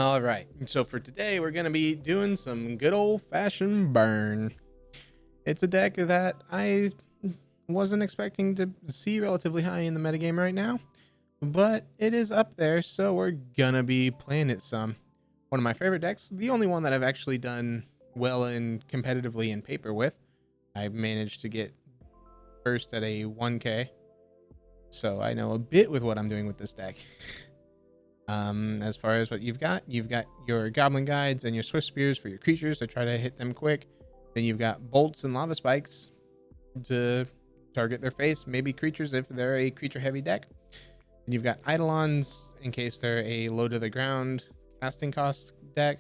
All right, so for today, we're going to be doing some good old-fashioned burn. It's a deck that I wasn't expecting to see relatively high in the metagame right now, but it is up there, so we're going to be playing it some. One of my favorite decks, the only one that I've actually done well and competitively in paper with. I managed to get first at a 1K, so I know a bit with what I'm doing with this deck. As far as what you've got your goblin guides and your swift spears for your creatures to try to hit them quick. Then you've got bolts and lava spikes to target their face, maybe creatures if they're a creature heavy deck. And you've got eidolons in case they're a low to the ground casting cost deck.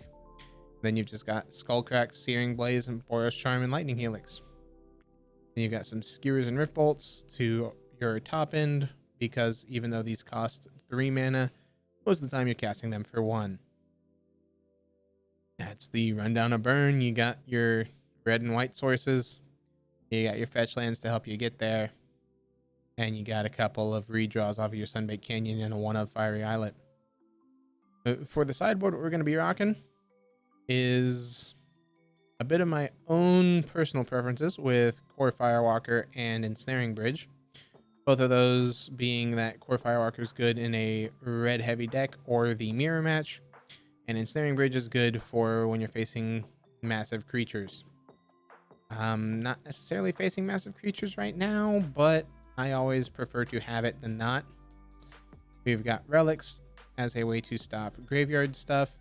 Then you've just got skullcracks, searing blaze, and Boros charm and lightning helix. Then you've got some skewers and rift bolts to your top end, because even though these cost 3 mana, most of the time you're casting them for 1. That's the rundown of burn. You got your red and white sources. You got your fetch lands to help you get there. And you got a couple of redraws off of your Sunbaked Canyon and a 1 of Fiery Islet. For the sideboard, what we're going to be rocking is a bit of my own personal preferences with Core Firewalker and Ensnaring Bridge. Both of those being that Core Firewalker is good in a red heavy deck or the mirror match, and Ensnaring Bridge is good for when you're facing massive creatures. Not necessarily facing massive creatures right now, but I always prefer to have it than not. We've got relics as a way to stop graveyard stuff.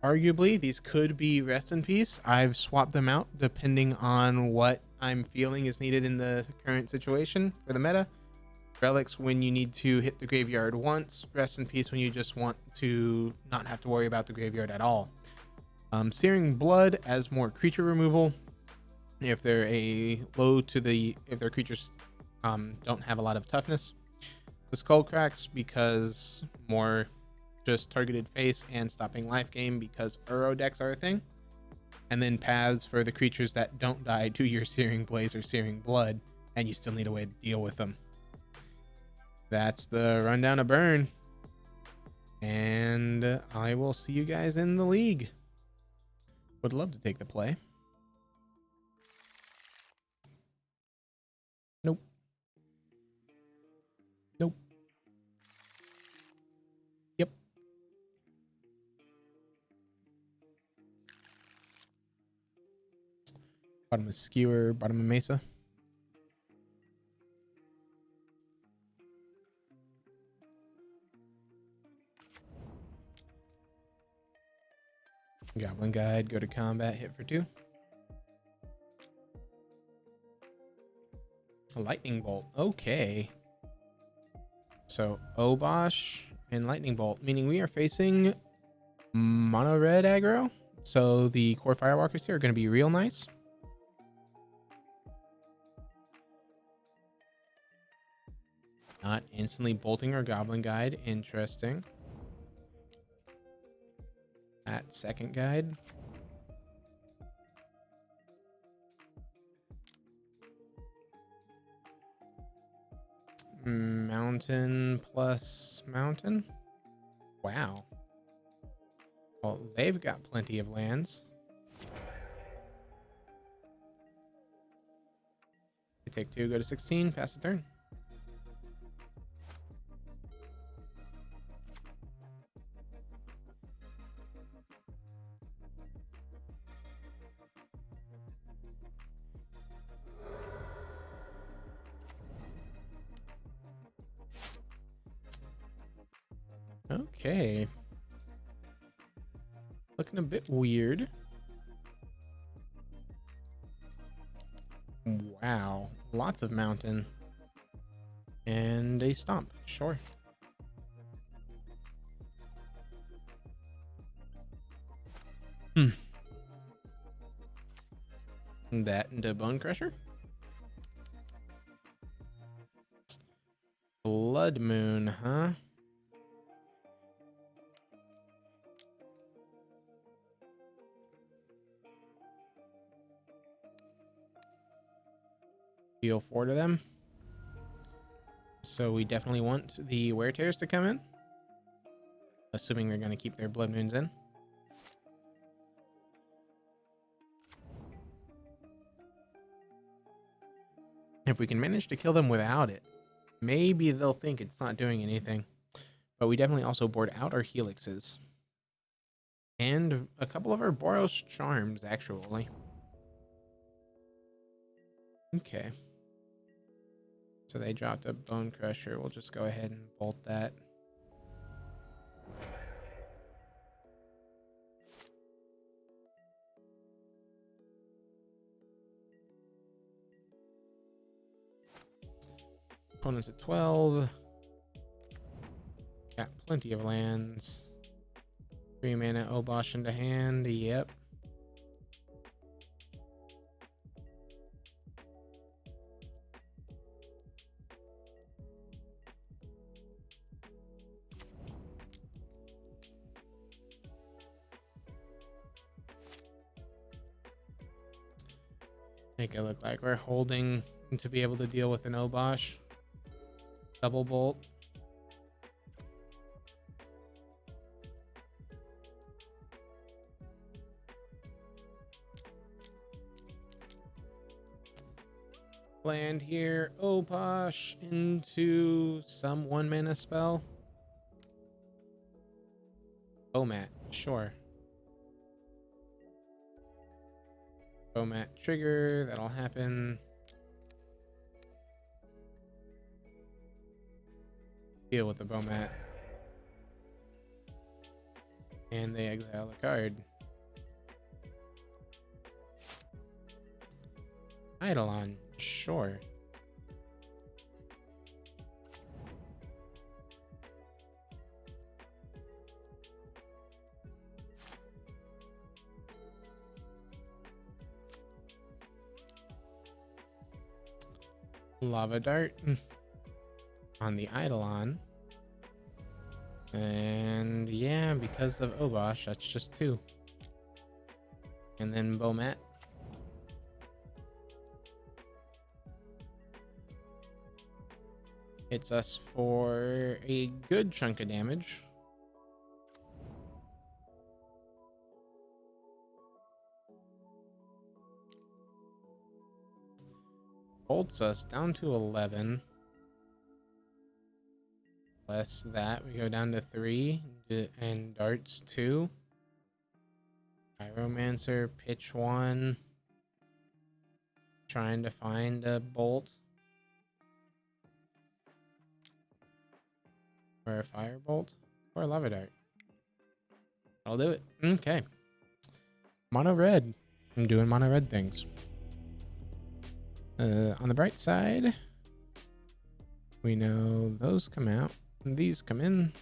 Arguably, these could be rest in peace. I've swapped them out depending on what I'm feeling is needed in the current situation for the meta. Relics when you need to hit the graveyard once. Rest in peace when you just want to not have to worry about the graveyard at all. Searing blood as more creature removal. If they're if their creatures don't have a lot of toughness. The skull cracks because more just targeted face and stopping life gain because Uro decks are a thing. And then paths for the creatures that don't die to your searing blaze or searing blood, and you still need a way to deal with them. That's the rundown of burn, and I will see you guys in the league. Would love to take the play. Nope. Nope. Yep. Bottom of skewer, bottom of mesa. Goblin guide, go to combat, hit for 2. A lightning bolt. Okay. So Obosh and lightning bolt, meaning we are facing mono red aggro. So the core firewalkers here are going to be real nice. Not instantly bolting our goblin guide. Interesting. At second guide. Mountain plus mountain. Wow. Well, they've got plenty of lands. We take 2, go to 16, pass the turn. Okay. Looking a bit weird. Wow. Lots of mountain. And a stomp. Sure. That into Bone Crusher. Blood Moon, huh? Deal 4 to them. So we definitely want the wear tears to come in. Assuming they're going to keep their blood moons in. If we can manage to kill them without it, maybe they'll think it's not doing anything. But we definitely also board out our helixes. And a couple of our Boros charms, actually. Okay. So they dropped a Bone Crusher. We'll just go ahead and bolt that. Opponent's at 12. Got plenty of lands. 3 mana Obosh into hand. Yep. Make it look like we're holding to be able to deal with an Obosh. Double bolt. Land here, Obosh into some 1 mana spell. Bomat, sure. Bomat trigger, that'll happen. Deal with the Bomat. And they exile a card. Eidolon, sure. Lava Dart on the Eidolon. And yeah, because of Obosh, that's just 2. And then Bomat. Hits us for a good chunk of damage. Bolts us down to 11. Less that, we go down to 3. And darts 2. Pyromancer, pitch 1. Trying to find a bolt. Or a firebolt. Or a lava dart. I'll do it. Okay. Mono red. I'm doing mono red things. On the bright side, we know those come out. These come in.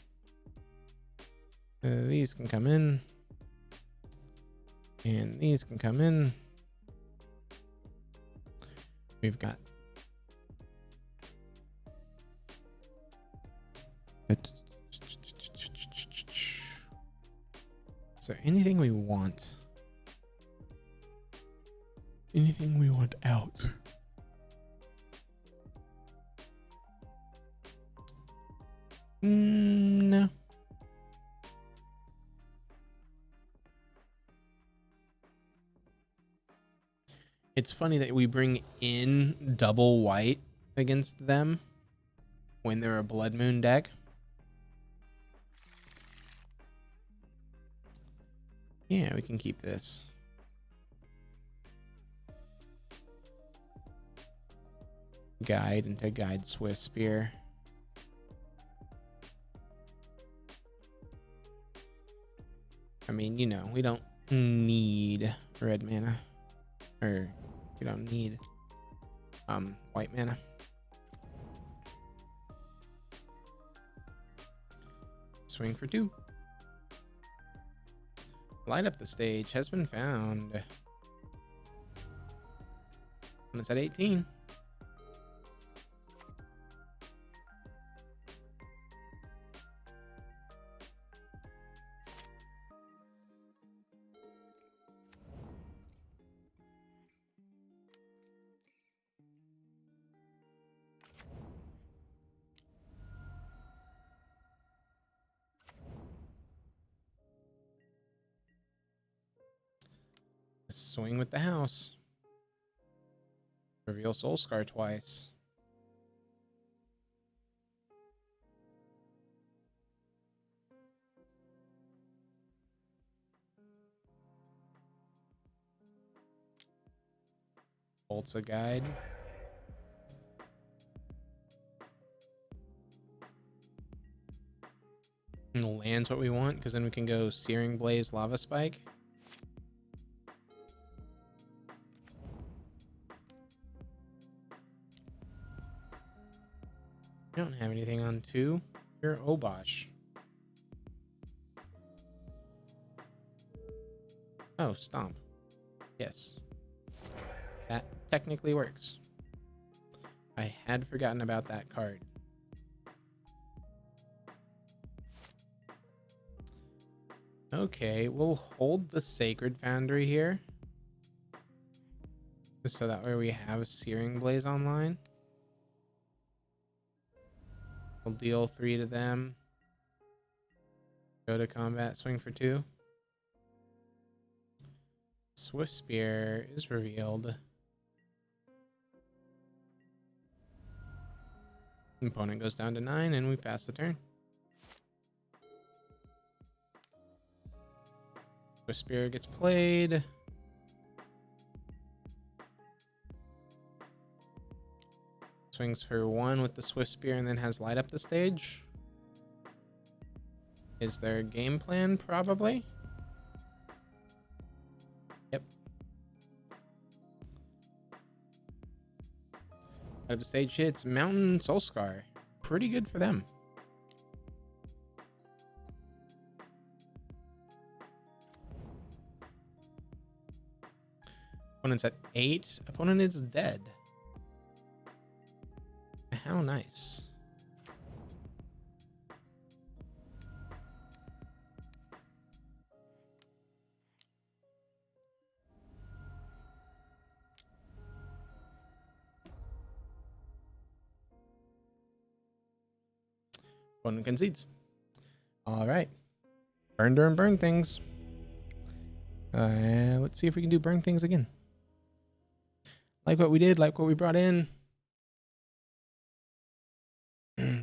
These can come in. And these can come in. We've got... Is there anything we want? Anything we want out? No. It's funny that we bring in double white against them when they're a Blood Moon deck. Yeah, we can keep this. Guide into Guide Swift Spear. I mean, you know, we don't need red mana. Or we don't need white mana. Swing for 2. Light up the stage has been found. And it's at 18. Swing with the house. Reveal Soul Scar twice. Bolt's a guide. And land's what we want, because then we can go Searing Blaze, Lava Spike. We don't have anything on 2. You're Obosh. Oh, Stomp. Yes. That technically works. I had forgotten about that card. Okay, we'll hold the Sacred Foundry here. Just so that way we have Searing Blaze online. We'll deal 3 to them. Go to combat, swing for 2. Swift Spear is revealed. Opponent goes down to 9 and we pass the turn. Swift Spear gets played. Swings for 1 with the Swift Spear and then has light up the stage. Is there a game plan? Probably. Yep. Light up the stage hits Mountain Soul Scar. Pretty good for them. Opponent's at 8. Opponent is dead. How nice. Opponent concedes. All right. Burn, burn, burn things. Let's see if we can do burn things again. Like what we did, like what we brought in.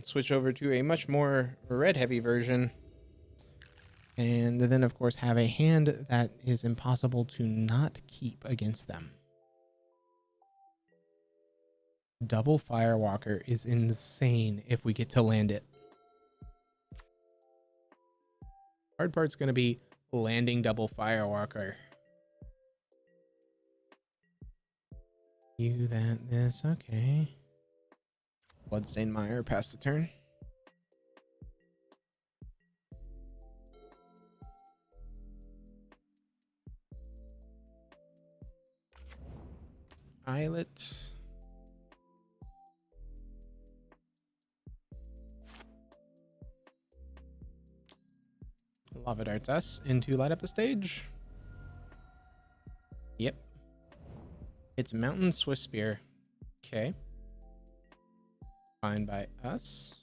Switch over to a much more red heavy version. And then, of course, have a hand that is impossible to not keep against them. Double Firewalker is insane if we get to land it. Hard part's going to be landing double Firewalker. You, that, this, okay. Bloodstained Mire, pass the turn. Islet. Lava darts us into light up the stage. Yep. It's Mountain Swift Spear. Okay. Fine by us.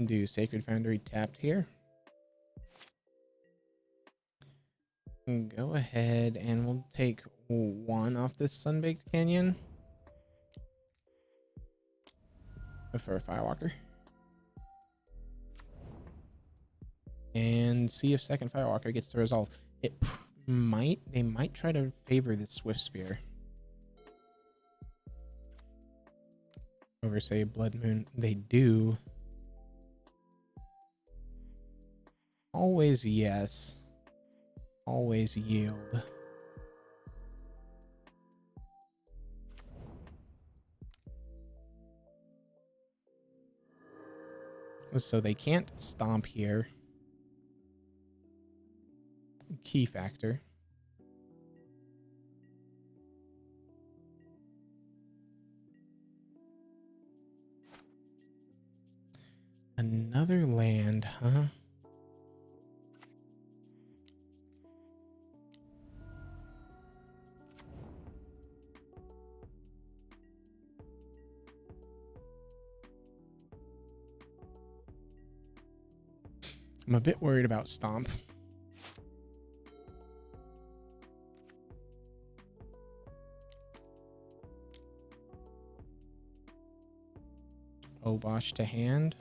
Do Sacred Foundry tapped here. Go ahead and we'll take 1 off this Sunbaked Canyon. For a Firewalker. And see if second Firewalker gets to resolve. It might. They might try to favor the Swift Spear. Over, say, Blood Moon. They do. Always yes. Always yield. So they can't stomp here. Key factor. Another land, huh? I'm a bit worried about Stomp. Obosh to hand.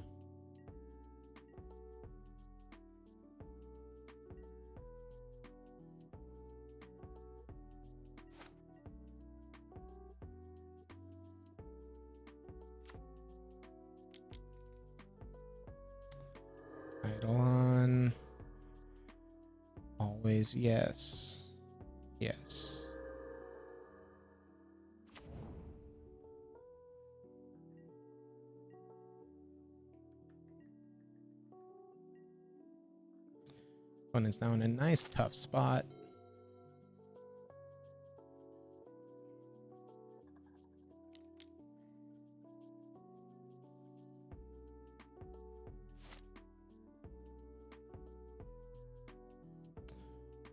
Eidolon. Always yes. Yes. Opponent's now in a nice tough spot.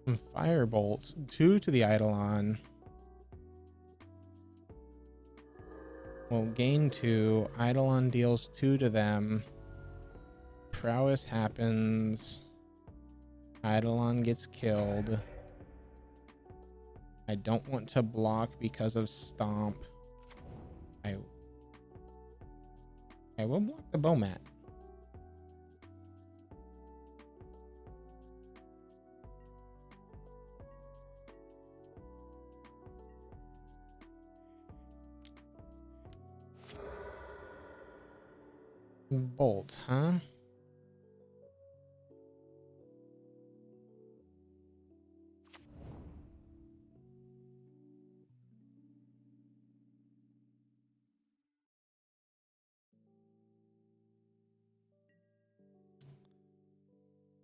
And Firebolt, 2 to the Eidolon. Will gain 2. Eidolon deals 2 to them. Prowess happens. Eidolon gets killed. I don't want to block because of Stomp. I will block the Bowmat. Bolt, huh?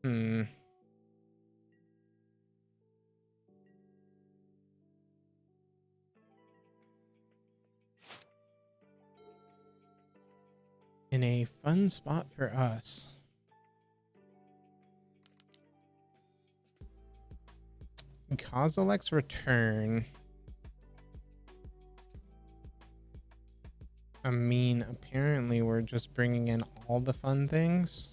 Hmm. In a fun spot for us. Kozilek's return. I mean, apparently we're just bringing in all the fun things.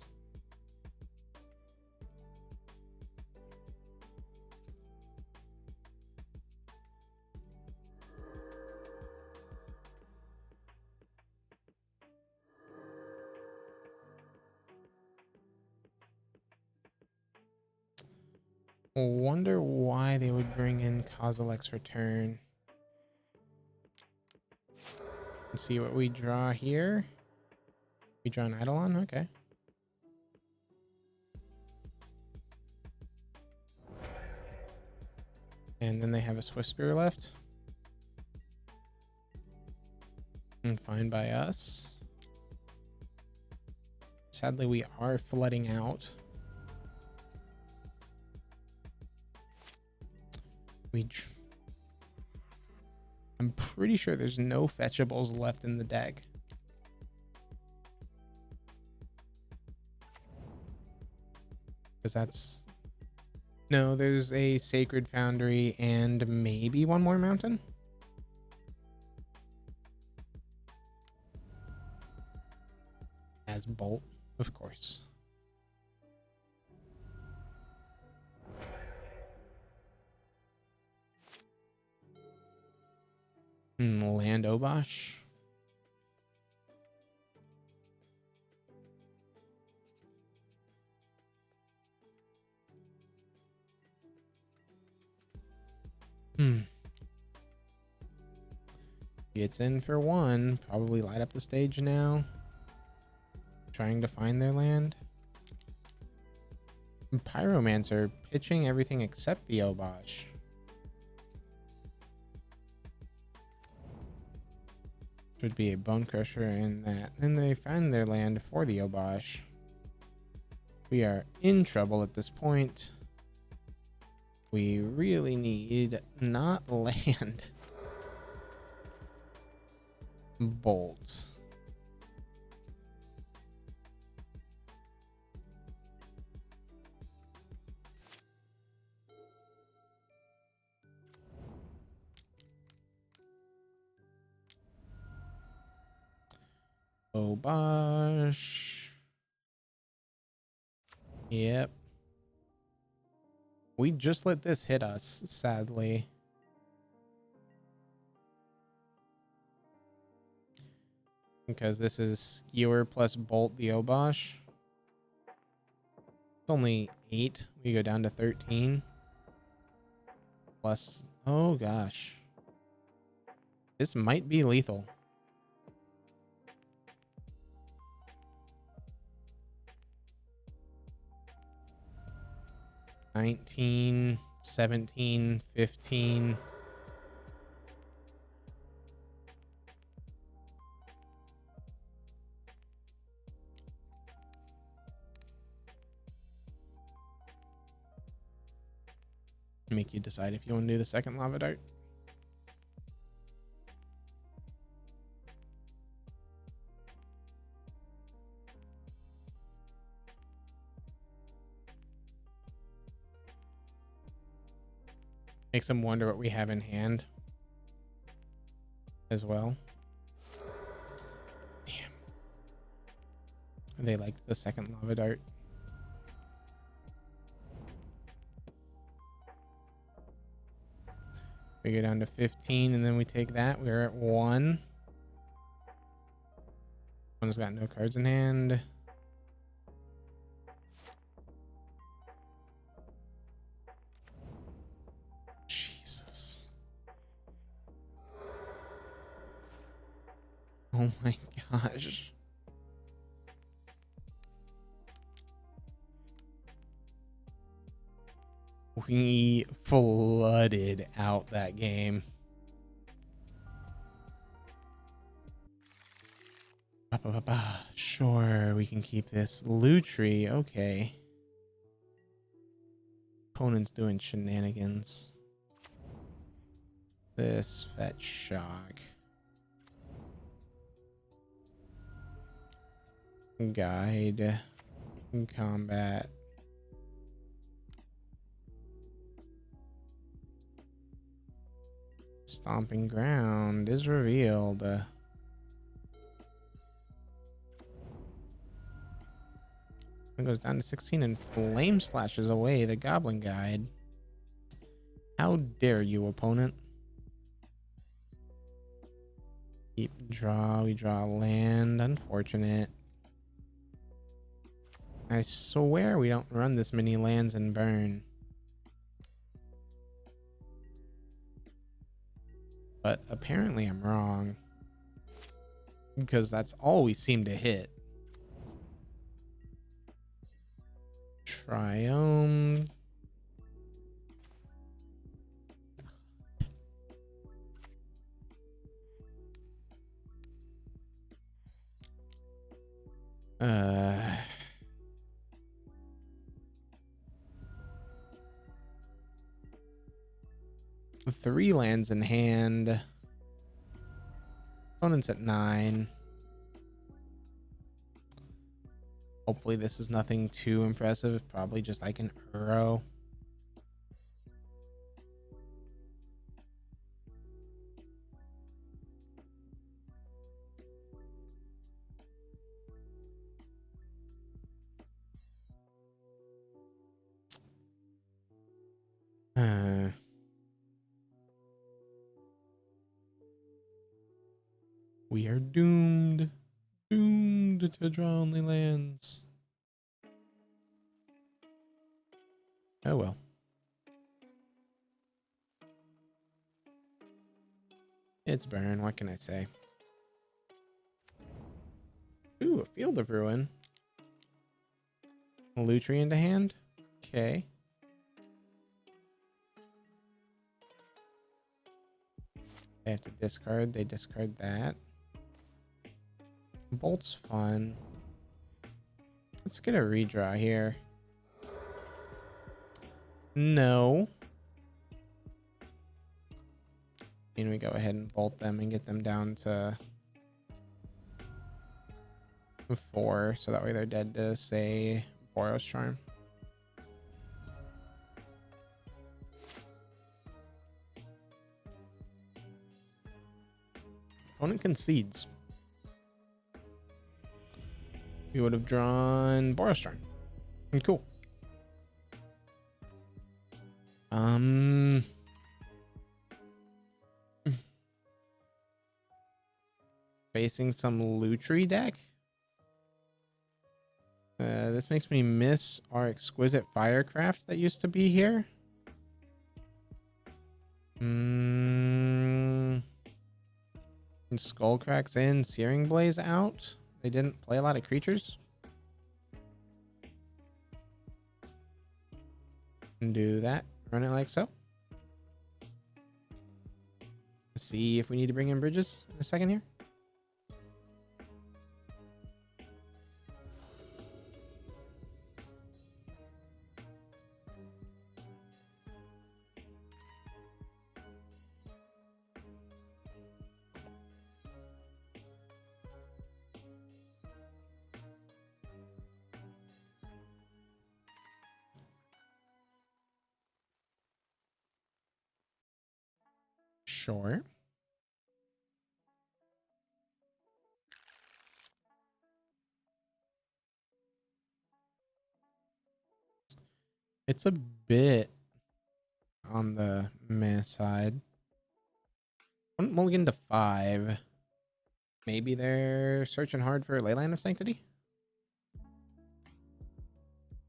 Wonder why they would bring in Kozilek's return. Let's see what we draw here. We draw an Eidolon, okay. And then they have a Swift Spear left. And fine by us. Sadly, we are flooding out. I'm pretty sure there's no fetchables left in the deck. Because that's... No, there's a Sacred Foundry and maybe one more mountain. As Bolt, of course. Land Obosh. Gets in for 1. Probably light up the stage now. Trying to find their land. Pyromancer pitching everything except the Obosh. Should be a Bone Crusher in that. Then they find their land for the Obosh. We are in trouble at this point. We really need not land. Bolt. Obosh. Yep. We just let this hit us, sadly. because this is skewer plus bolt the Obosh. It's only 8. We go down to 13. Plus, oh gosh. This might be lethal. $19, $17, $15. Make you decide if you want to do the second lava dart. Makes them wonder what we have in hand as well. Damn. They liked the second lava dart. We go down to 15 and then we take that. We're at 1. One's got no cards in hand. Jesus. Oh my gosh. We flooded out that game. Sure, we can keep this loot tree. Okay. Opponent's doing shenanigans. This fetch shock. Guide. Combat. Stomping ground is revealed. It goes down to 16 and flame slashes away the goblin guide. How dare you, opponent? Keep draw. We draw land. Unfortunate. I swear we don't run this many lands and burn. But apparently I'm wrong. Because that's all we seem to hit. Triome. Three lands in hand. Opponent's at 9. Hopefully this is nothing too impressive. Probably just like an Uro. We are doomed. Doomed to draw only lands. Oh well. It's burn. What can I say? Ooh, a Field of Ruin. Lutri into hand. Okay. They have to discard. They discard that. Bolt's fun. Let's get a redraw here. No. And we go ahead and bolt them and get them down to 4. So that way they're dead to, say, Boros Charm. Opponent concedes. We would have drawn Boros Charm. Cool. facing some Lutri deck. This makes me miss our exquisite firecraft that used to be here. Skullcracks in, Searing Blaze out. They didn't play a lot of creatures. Do that. Run it like so. See if we need to bring in bridges in a second here. Sure. It's a bit on the meh side. One mulligan to 5. Maybe they're searching hard for Leyline of Sanctity.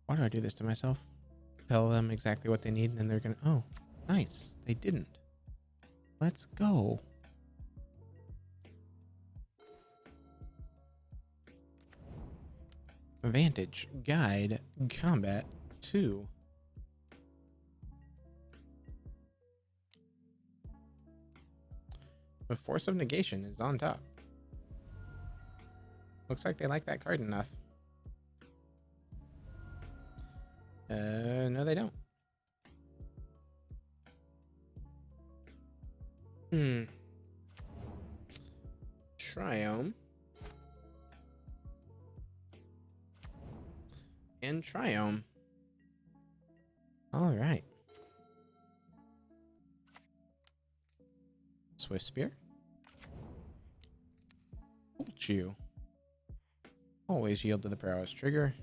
Why do I do this to myself? Tell them exactly what they need and then they're gonna... Oh, nice. They didn't. Let's go. Advantage, guide, combat, 2. The Force of Negation is on top. Looks like they like that card enough. No, they don't. Triome. And Triome. All right. Swift Spear. Bolt you. Always yield to the prowess trigger.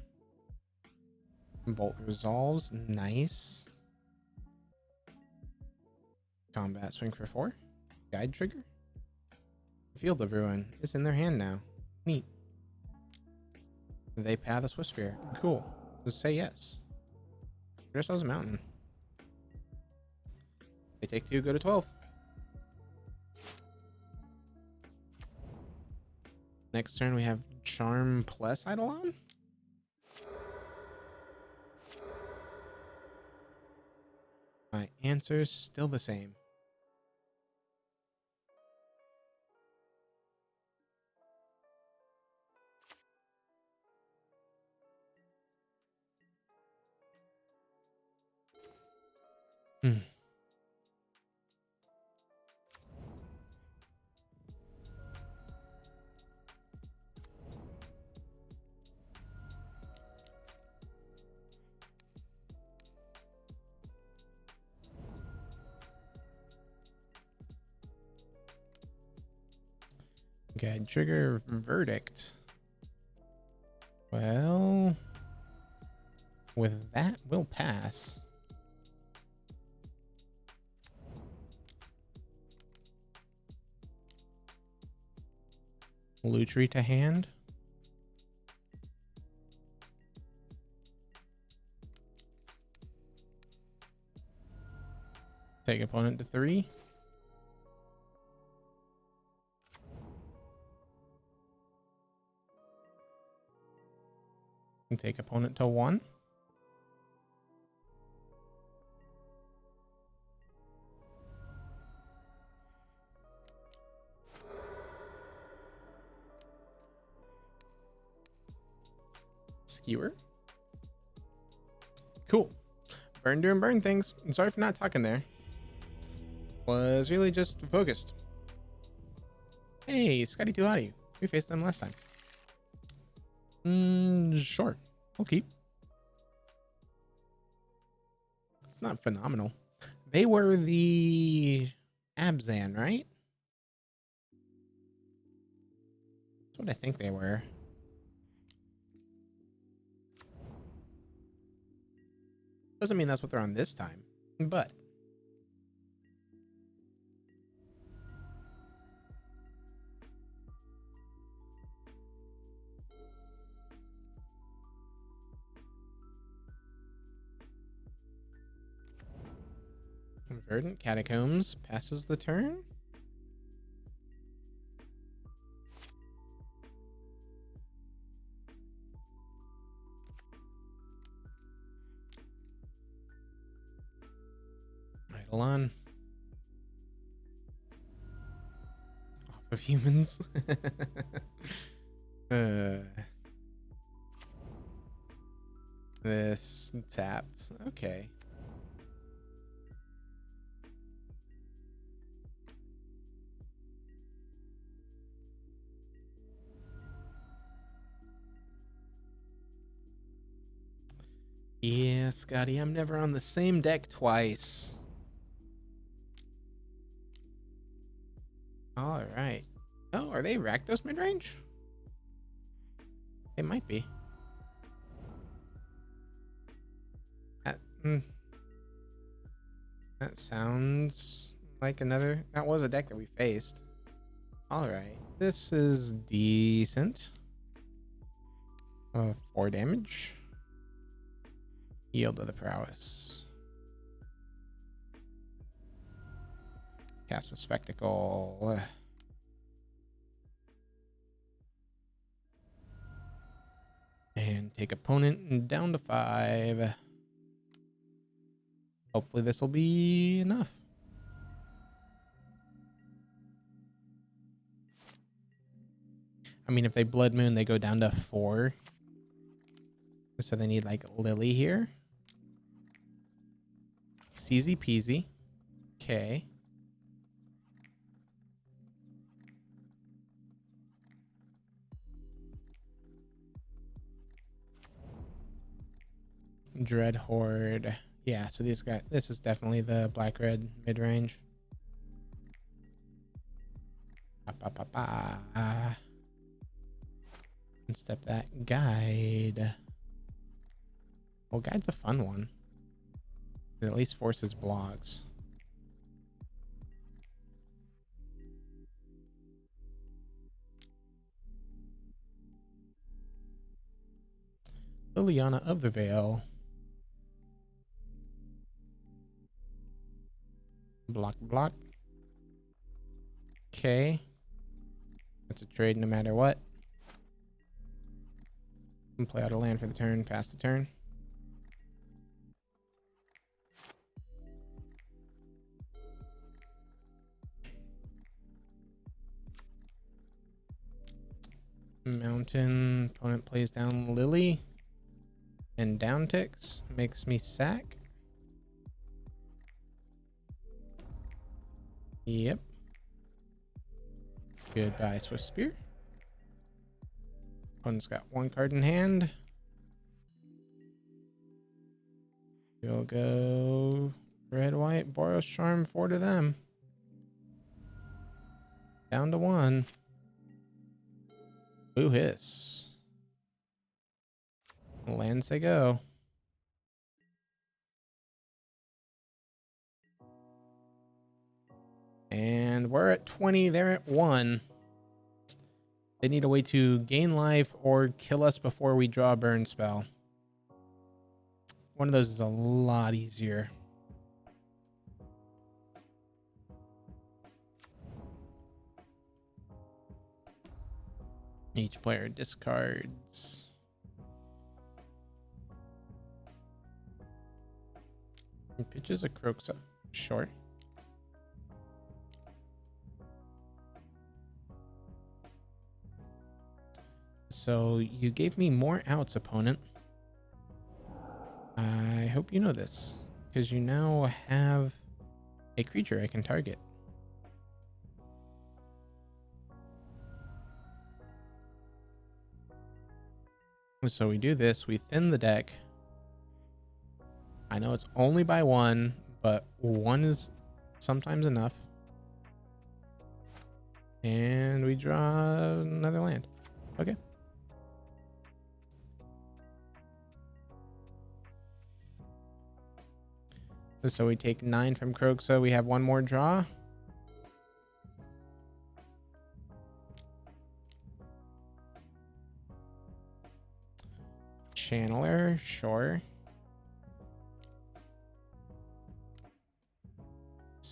Bolt resolves. Nice. Combat swing for 4. Guide trigger. Field of Ruin is in their hand now. Neat. They path a Swift Spear. Cool. Just say yes. Get ourselves a mountain. They take 2, go to 12. Next turn we have Charm plus Eidolon. My answer's still the same. Okay, trigger verdict. Well, with that, we'll pass. Lutri to hand. Take opponent to 3. And take opponent to 1. Skewer. Cool. Burn doing burn things. I'm sorry for not talking there. Was really just focused. Hey, Scotty 2 Hottie. We faced them last time. Sure. We'll keep. It's not phenomenal. They were the Abzan, right? That's what I think they were. Doesn't mean that's what they're on this time, but Verdant Catacombs passes the turn. Eidolon. Off of humans. This tapped. Okay. Yeah, Scotty, I'm never on the same deck twice. All right. Oh, are they Rakdos midrange? They might be. That, that sounds like another... That was a deck that we faced. All right. This is decent. 4 damage. Yield of the Prowess. Cast with Spectacle. And take opponent down to 5. Hopefully this will be enough. I mean, if they Blood Moon, they go down to 4. So they need like Lily here. Easy peasy. Okay. Dread Horde. Yeah, so these guys, this is definitely the black red mid range. And step that guide. Well, guide's a fun one. It at least forces blocks. Liliana of the Veil. Block, block. Okay. That's a trade no matter what. And play out a land for the turn, pass the turn. Mountain. Opponent plays down Lily. And down ticks. Makes me sack. Yep. Goodbye, Swift Spear. Opponent's got 1 card in hand. We'll go red, white, Boros Charm, 4 to them. Down to 1. Boo hiss. Lands they go. And we're at 20. They're at 1. They need a way to gain life or kill us before we draw a burn spell. One of those is a lot easier. Each player discards. He pitches a Croxa. Sure. So you gave me more outs, opponent. I hope you know this, because you now have a creature I can target. So we do this, we thin the deck. I know it's only by 1, but 1 is sometimes enough. And we draw another land. Okay. So we take 9 from Kroxa. We have 1 more draw. Channeler, sure.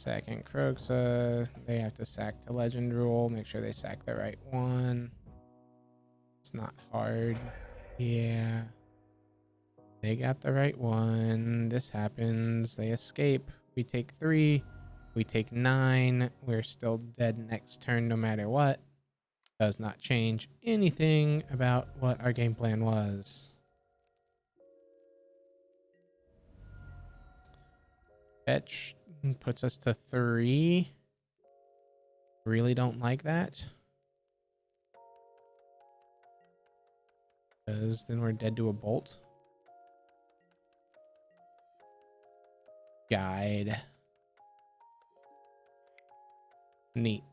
Second Kroxa. They have to sack to legend rule. Make sure they sack the right one. It's not hard. Yeah. They got the right one. This happens. They escape. We take 3. We take 9. We're still dead next turn no matter what. Does not change anything about what our game plan was. Fetch puts us to 3. Really don't like that. Because then we're dead to a bolt. Guide. Neat.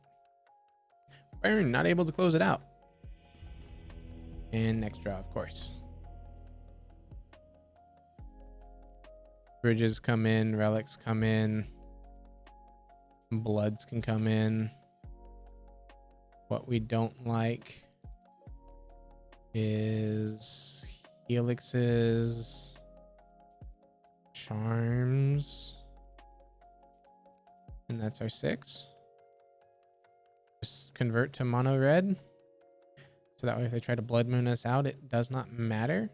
Burn, not able to close it out. And next draw, of course. Bridges come in, relics come in. Bloods can come in. What we don't like is helixes, charms, and that's our 6. Just convert to mono red, so that way if they try to blood moon us out, it does not matter.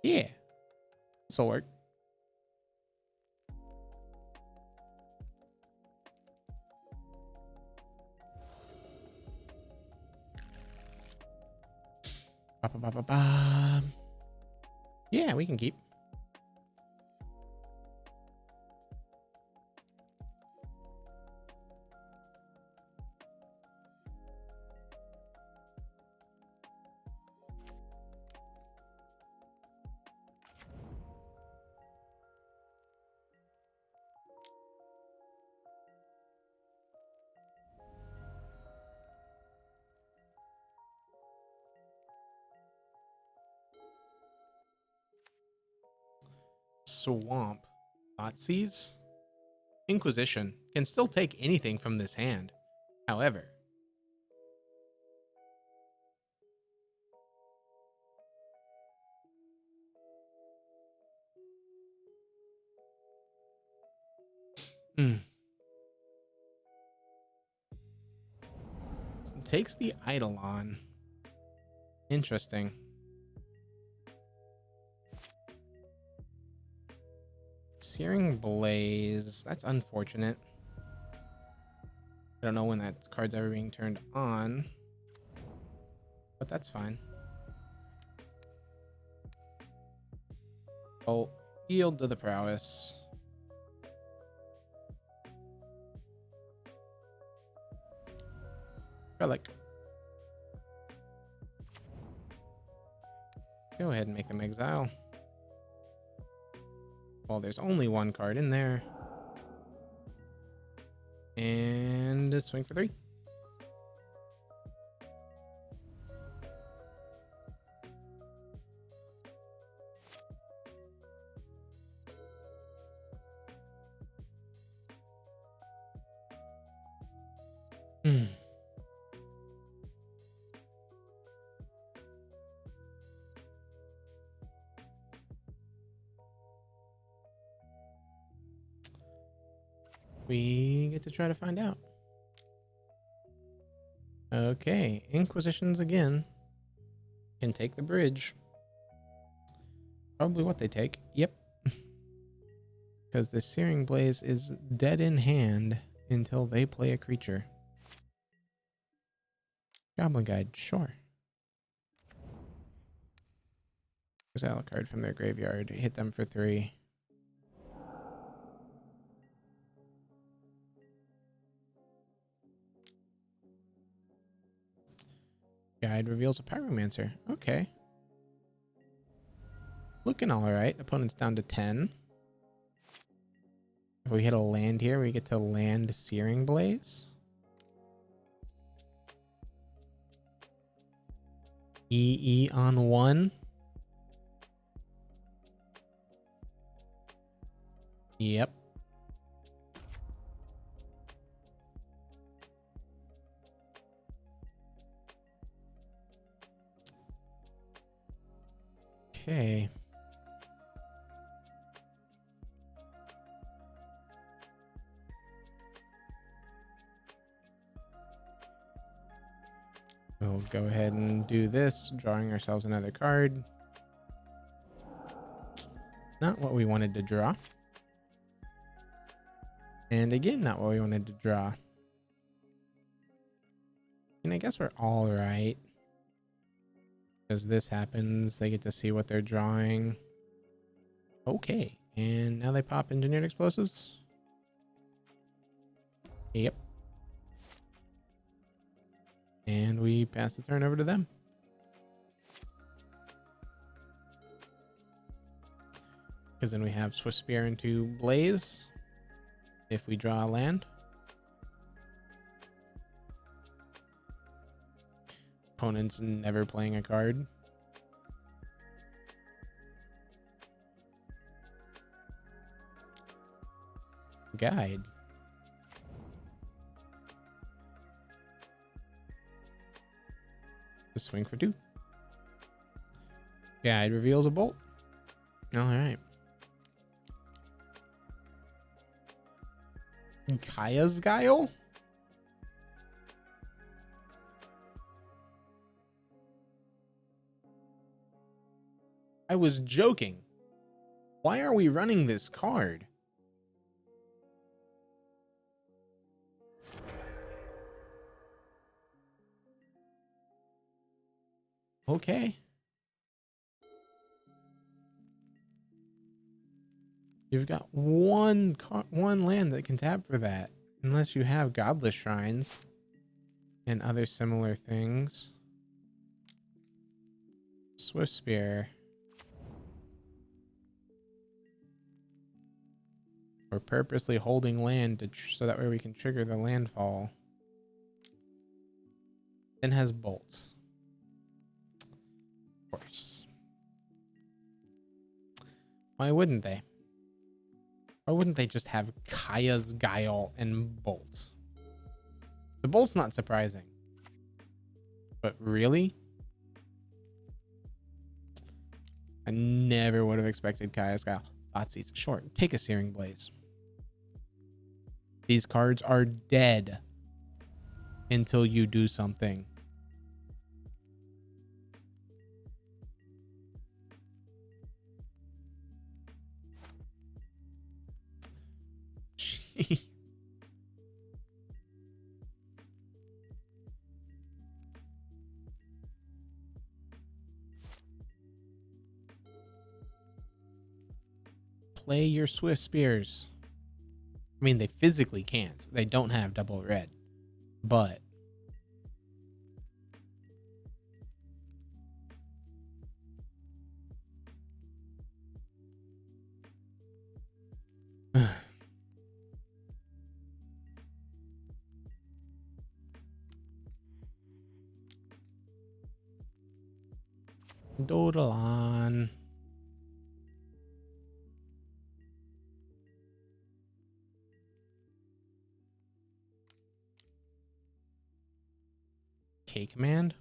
Yeah, this'll work. Ba, ba, ba, ba, ba. Yeah, we can keep. Swamp. Nazis? Inquisition can still take anything from this hand. However, takes the Eidolon. Interesting. Searing Blaze. That's unfortunate. I don't know when that card's ever being turned on, but that's fine. Oh, yield to the prowess. Relic. Go ahead and make them exile. Well, there's only one card in there. And a swing for 3. We get to try to find out. Okay, Inquisitions again. Can take the bridge. Probably what they take. Yep. Because the Searing Blaze is dead in hand until they play a creature. Goblin Guide, sure. Exile a card from their graveyard. Hit them for 3. Guide reveals a Pyromancer. Okay. Looking alright. Opponent's down to 10. If we hit a land here, we get to land Searing Blaze. EE on 1. Yep. Okay. go ahead and do this, drawing ourselves another card. Not what we wanted to draw. And again, not what we wanted to draw. And I guess we're all right. Because this happens, they get to see what they're drawing. Okay, and now they pop engineered explosives. Yep. And we pass the turn over to them. Because then we have Swift Spear into Blaze if we draw a land. Opponent's never playing a card. Guide. The swing for 2. Guide reveals a bolt. All right. Kaya's Guile? I was joking. Why are we running this card? Okay. You've got one land that can tap for that. Unless you have Godless Shrines and other similar things. Swift Spear. We're purposely holding land to so that way we can trigger the landfall. Then has bolts. Of course. Why wouldn't they? Why wouldn't they just have Kaya's Guile and Bolt? The Bolt's not surprising. But really? I never would have expected Kaya's Guile. Thoughtseize. Sure, take a Searing Blaze. These cards are dead until you do something. Play your Swift Spears. I mean, they physically can't. They don't have double red. But doodle on. K command.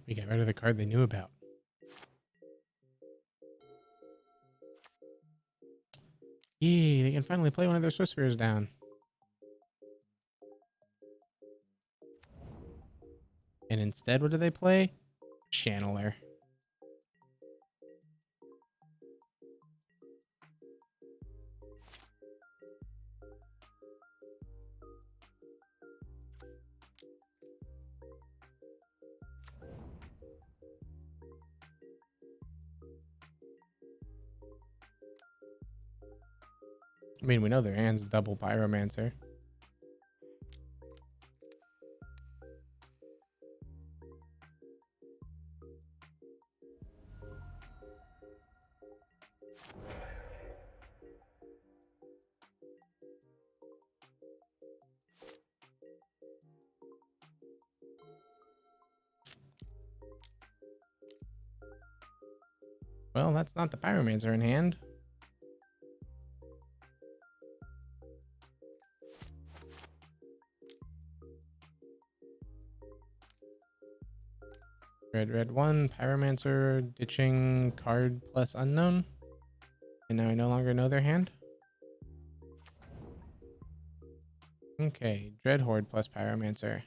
We got rid of the card they knew about. Yay, they can finally play one of their Swift Spears down. And instead, what do they play? Channeler. I mean, we know their hand's double Pyromancer. Well, that's not the Pyromancer in hand. Red, red 1, Pyromancer, ditching card plus unknown. And now I no longer know their hand. Okay, Dreadhorde plus Pyromancer.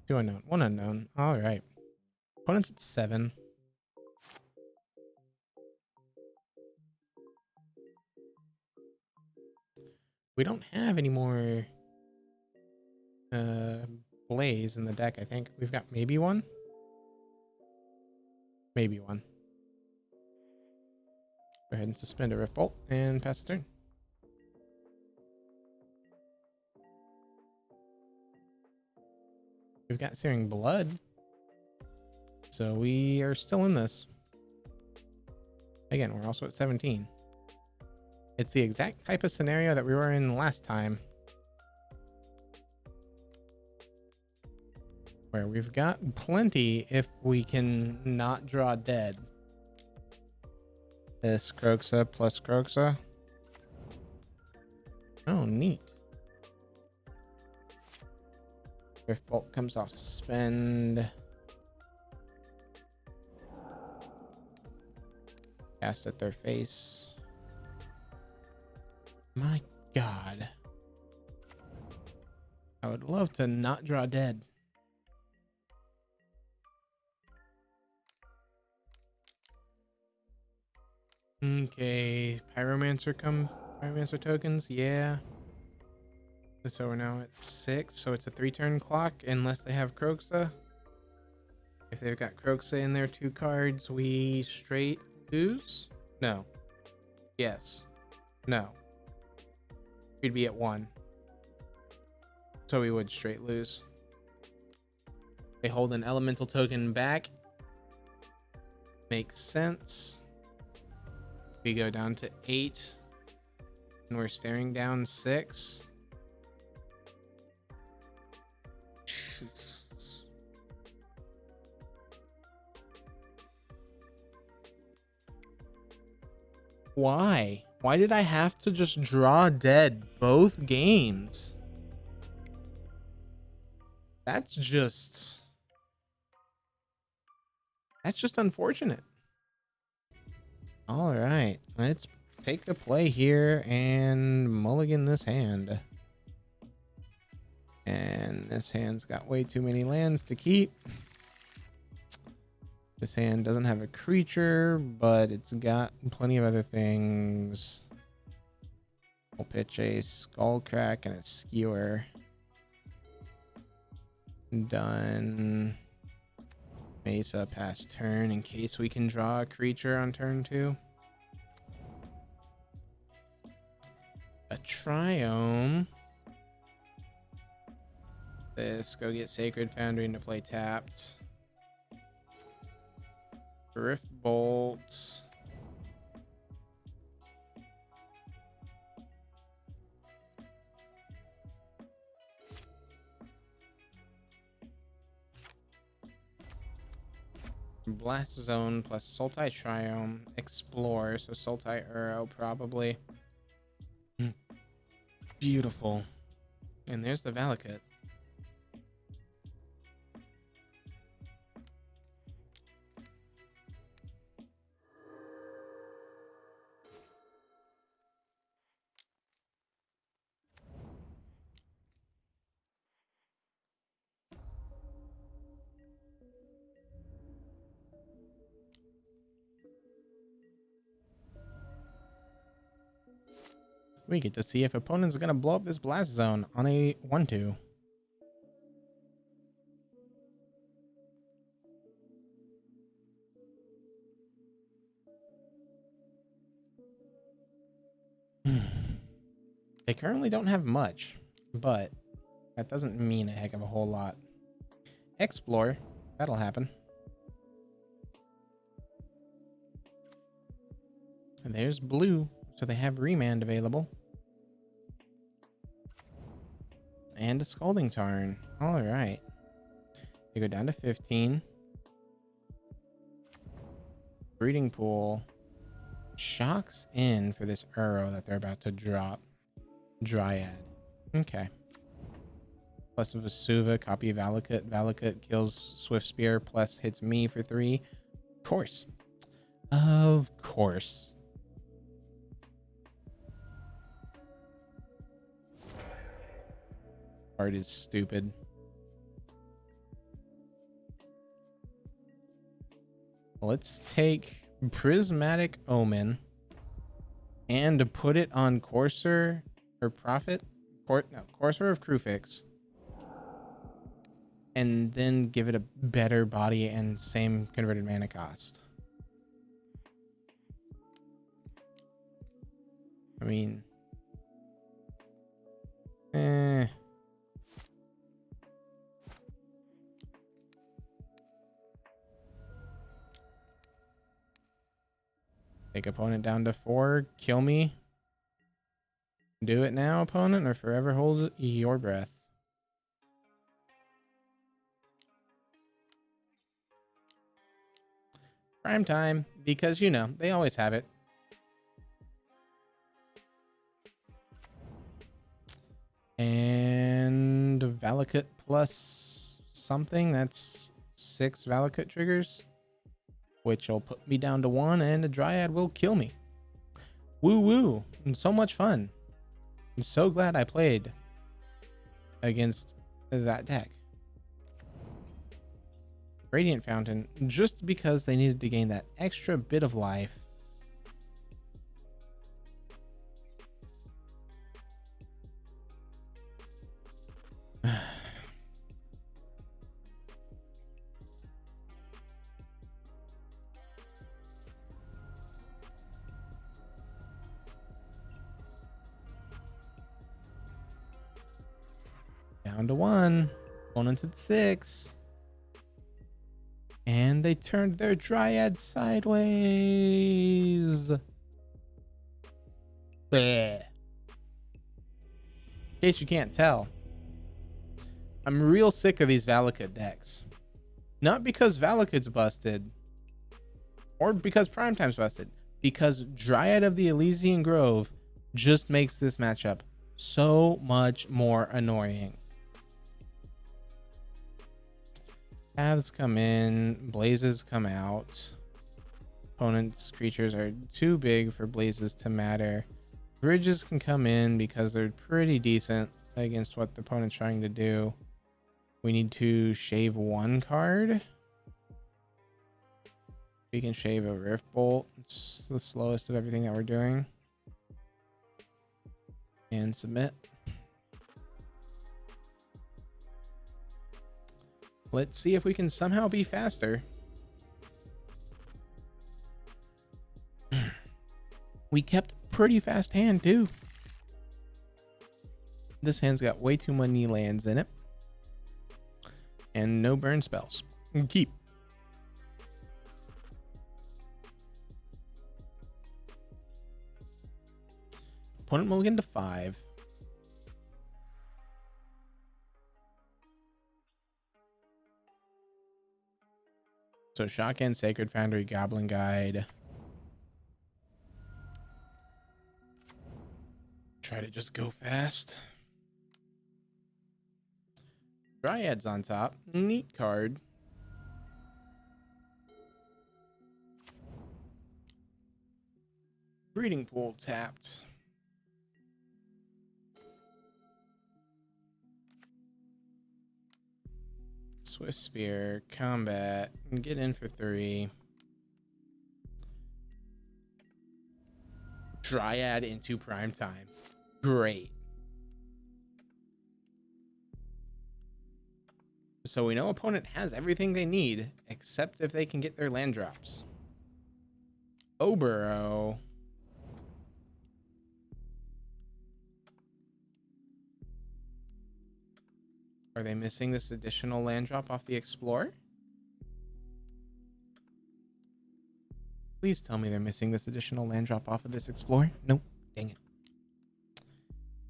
2 unknown, 1 unknown. All right. Opponent's at 7. We don't have any more Blaze in the deck, I think. We've got maybe one. Maybe one. Go ahead and suspend a Rift Bolt and pass the turn. We've got Searing Blood. So we are still in this. Again, we're also at 17. It's the exact type of scenario that we were in last time, where we've got plenty if we can not draw dead. This Kroxa plus Kroxa. Oh, neat. Rift Bolt comes off suspend. Cast at their face. My God. I would love to not draw dead. Okay, Pyromancer tokens, yeah. So we're now at 6, so it's a 3-turn clock unless they have Kroxa. If they've got Kroxa in their 2 cards, we straight lose? No. Yes. No. We'd be at 1. So we would straight lose. They hold an elemental token back. Makes sense. We go down to 8. And we're staring down 6. Jesus. Why? Why did I have to just draw dead both games? That's just unfortunate. All right, let's take the play here and mulligan this hand. And this hand's got way too many lands to keep. This hand doesn't have a creature, but it's got plenty of other things. We'll pitch a Skullcrack and a Skewer. Done. Mesa pass turn in case we can draw a creature on turn 2. A Triome. This, go get Sacred Foundry into play tapped. Rift Bolt. Blast Zone plus Sultai Triome. Explore, so Sultai Uro probably. Beautiful. And there's the Valakut. We get to see if opponents are going to blow up this Blast Zone on a 1-2. They currently don't have much, but that doesn't mean a heck of a whole lot. Explore, that'll happen. And there's blue, so they have Remand available. And a Scalding Tarn. All right. They go down to 15. Breeding Pool. Shocks in for this Uro that they're about to drop. Dryad. Okay. Plus Vesuva, copy of Valakut. Valakut kills Swift Spear plus hits me for 3. Of course. Of course. card is stupid. Let's take Prismatic Omen and put it on Courser or Prophet. Courser of Crufix. And then give it a better body and same converted mana cost. I mean, take opponent down to 4, kill me. Do it now, opponent, or forever hold your breath. Prime time, because you know, they always have it. And Valakut plus something, that's 6 Valakut triggers, which will put me down to 1, and a Dryad will kill me. Woo woo, and so much fun. I'm so glad I played against that deck. Radiant Fountain, just because they needed to gain that extra bit of life. Down to 1. Opponents at 6. And they turned their Dryad sideways. Bleh. In case you can't tell, I'm real sick of these Valakut decks. Not because Valakut's busted, or because Primetime's busted, because Dryad of the Elysian Grove just makes this matchup so much more annoying. Paths come in, blazes come out. Opponent's creatures are too big for blazes to matter. Bridges can come in because they're pretty decent against what the opponent's trying to do. We need to shave 1 card. We can shave a Rift Bolt. It's the slowest of everything that we're doing. And submit. Let's see if we can somehow be faster. We kept pretty fast hand too. This hand's got way too many lands in it. And no burn spells. Keep. Opponent mulligan to 5. So Shotgun, Sacred Foundry, Goblin Guide. Try to just go fast. Dryad's on top. Neat card. Breeding Pool tapped. Swift Spear, combat, and get in for 3. Dryad into prime time. Great. So we know opponent has everything they need, except if they can get their land drops. Oboro. Are they missing this additional land drop off the Explorer? Please tell me they're missing this additional land drop off of this Explorer. Nope. Dang it.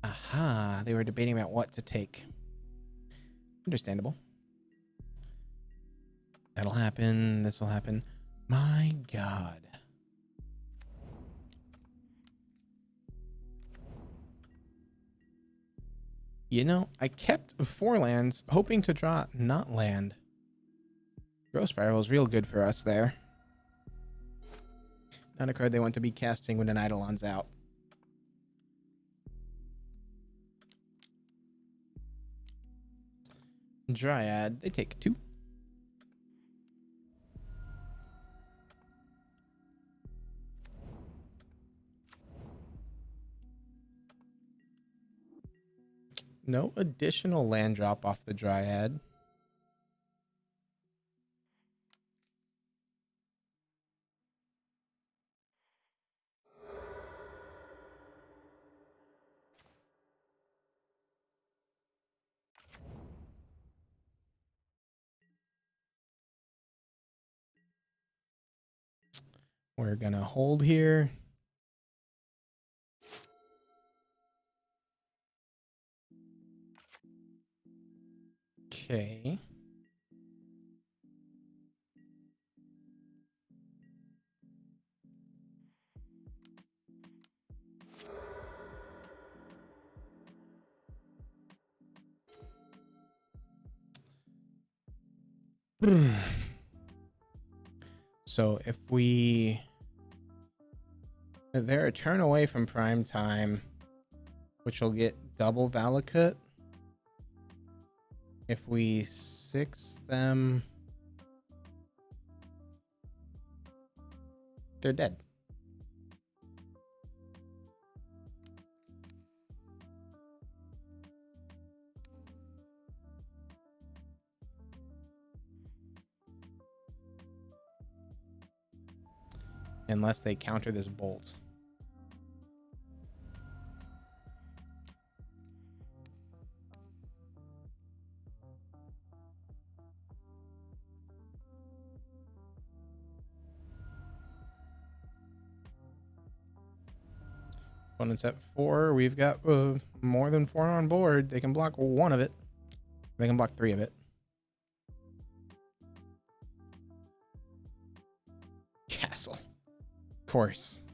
Aha. They were debating about what to take. Understandable. That'll happen. This'll happen. My God. You know, I kept 4 lands, hoping to draw not land. Growth Spiral is real good for us there. Not a card they want to be casting when an Eidolon's out. Dryad, they take 2. No additional land drop off the Dryad. We're gonna hold here. Okay. So if they're a turn away from prime time, which will get double Valakut. If we 6 them, they're dead. Unless they counter this bolt. Opponent's at 4. We've got more than 4 on board. They can block 1 of it. They can block 3 of it. Castle. Of course.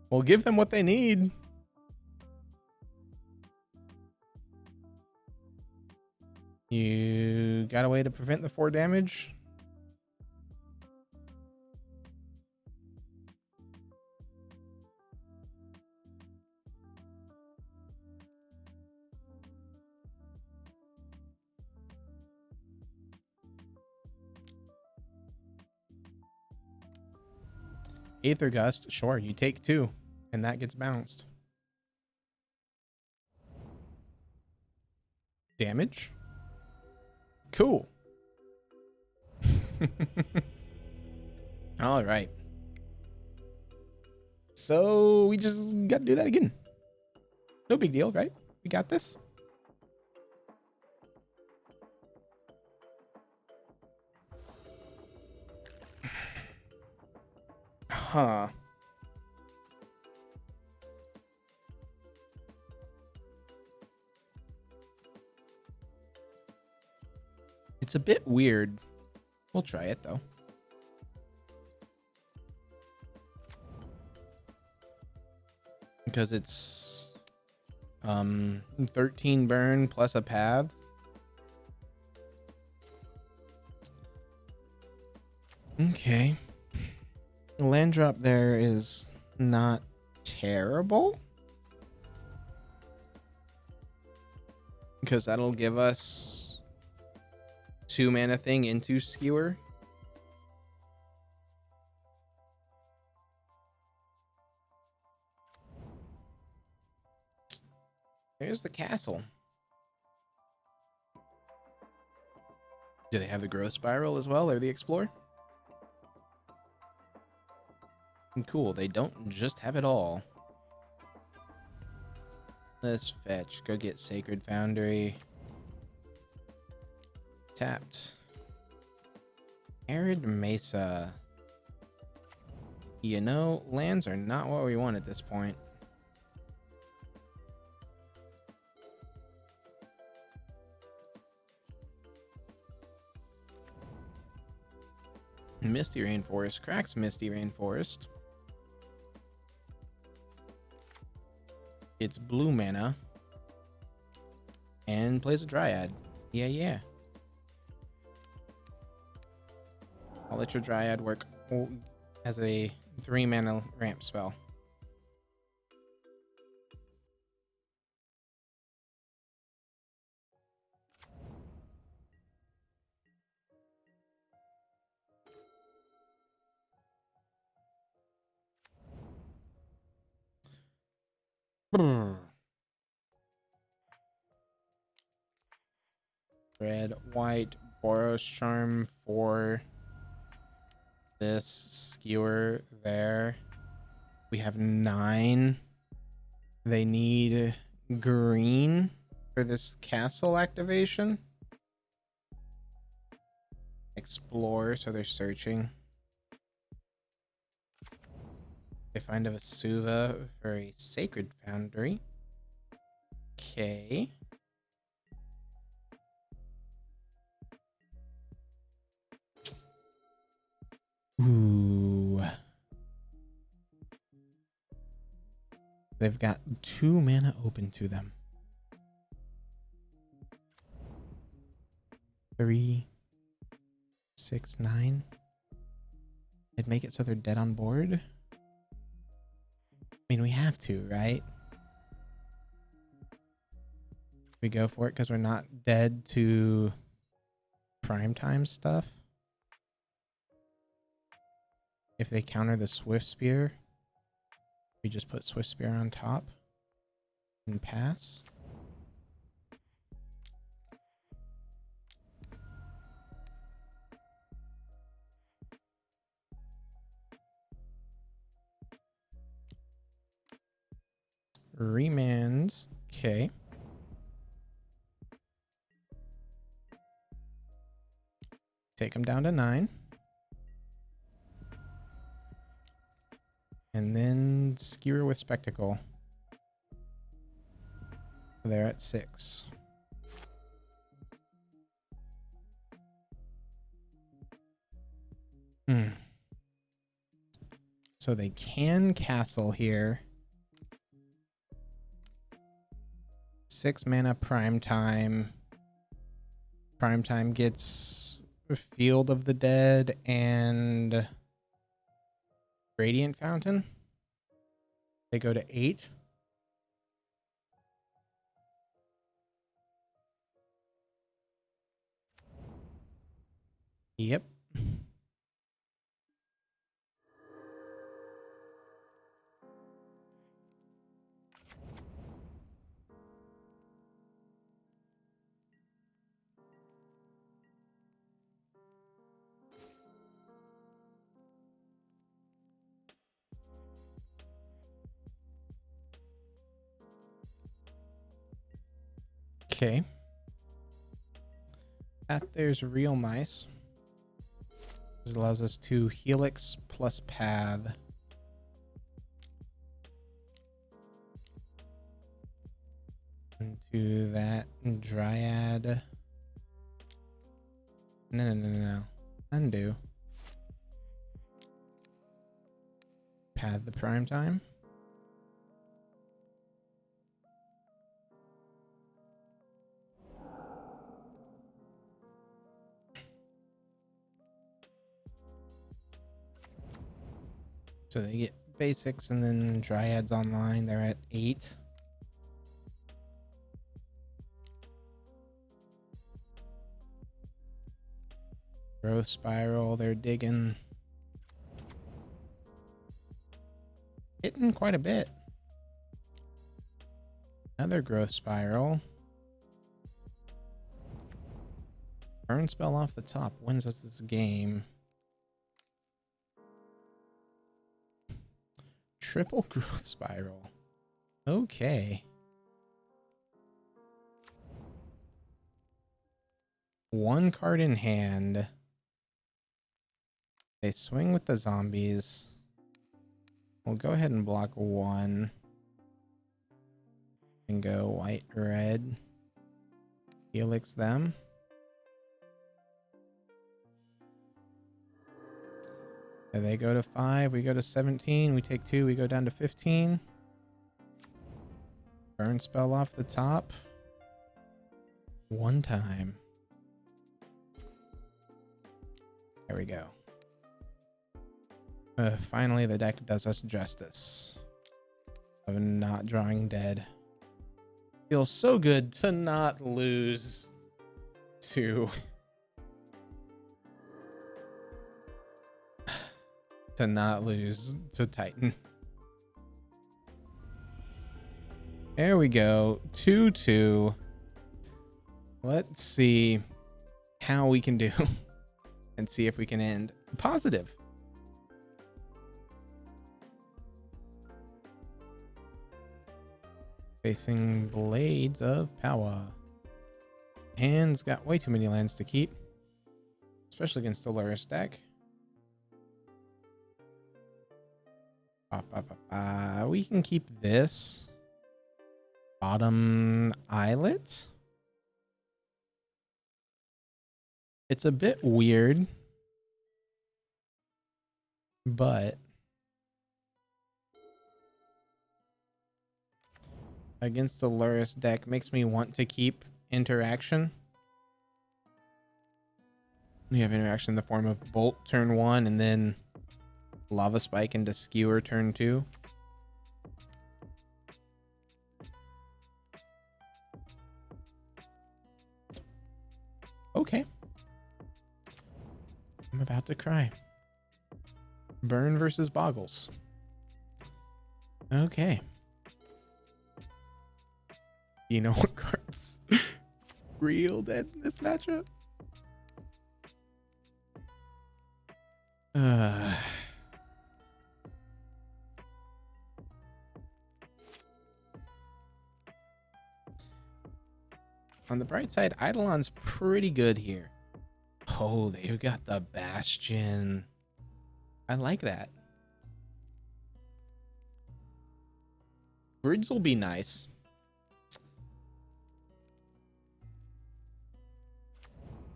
We'll give them what they need. You got a way to prevent the 4 damage? Aether Gust, sure, you take 2, and that gets bounced. Damage? Cool. All right. So we just got to do that again. No big deal, right? We got this. Huh. It's a bit weird. We'll try it though. Because it's 13 burn plus a path. Okay. The land drop there is not terrible. Because that'll give us 2 mana thing into Skewer. There's the castle. Do they have the growth spiral as well, or the explore? Cool, they don't just have it all. Let's fetch. Go get Sacred Foundry. Tapped. Arid Mesa. You know, lands are not what we want at this point. Misty Rainforest. Cracks Misty Rainforest. It's blue mana. And plays a Dryad. Yeah, yeah. I'll let your Dryad work as a 3 mana ramp spell. Red, white, Boros charm for this skewer there. We have 9. They need green for this castle activation. Explore, so they're searching. They find a Vesuva for a sacred foundry. Okay. Ooh. They've got 2 mana open to them. 3, 6, 9. I'd make it so they're dead on board. I mean, we have to, right? We go for it because we're not dead to primetime stuff. If they counter the Swift Spear, we just put Swift Spear on top and pass. Remands. Okay. Take them down to 9. And then Skewer with Spectacle. They're at 6. So they can castle here. 6 mana primetime. Primetime gets Field of the Dead and Radiant Fountain. They go to 8. Yep. Okay. That there's real nice. This allows us to Helix plus Path. Into that Dryad. No. Undo. Path the primetime. So they get basics and then Dryads online. They're at 8. Growth Spiral, they're digging. Hitting quite a bit. Another Growth Spiral. Burn spell off the top wins us this game. Triple Growth Spiral. Okay. One card in hand. They swing with the zombies. We'll go ahead and block 1. And go white, red. Helix them. And they go to 5. We go to 17. We take 2. We go down to 15. Burn spell off the top. 1 time. There we go. Finally, the deck does us justice of not drawing dead. Feels so good to not lose to not lose to Titan. There we go. 2-2. Let's see how we can do and see if we can end positive. Facing Blades of Power. Hand's got way too many lands to keep, especially against the Lurrus deck. We can keep this. Bottom Islet. It's a bit weird, but against the Lurrus deck makes me want to keep interaction. We have interaction in the form of Bolt turn 1 and then Lava Spike into Skewer turn 2. Okay. I'm about to cry. Burn versus Boggles. Okay. You know what cards real dead in this matchup? On the bright side, Eidolon's pretty good here. Oh, they've got the Bastion. I like that. Bridge will be nice.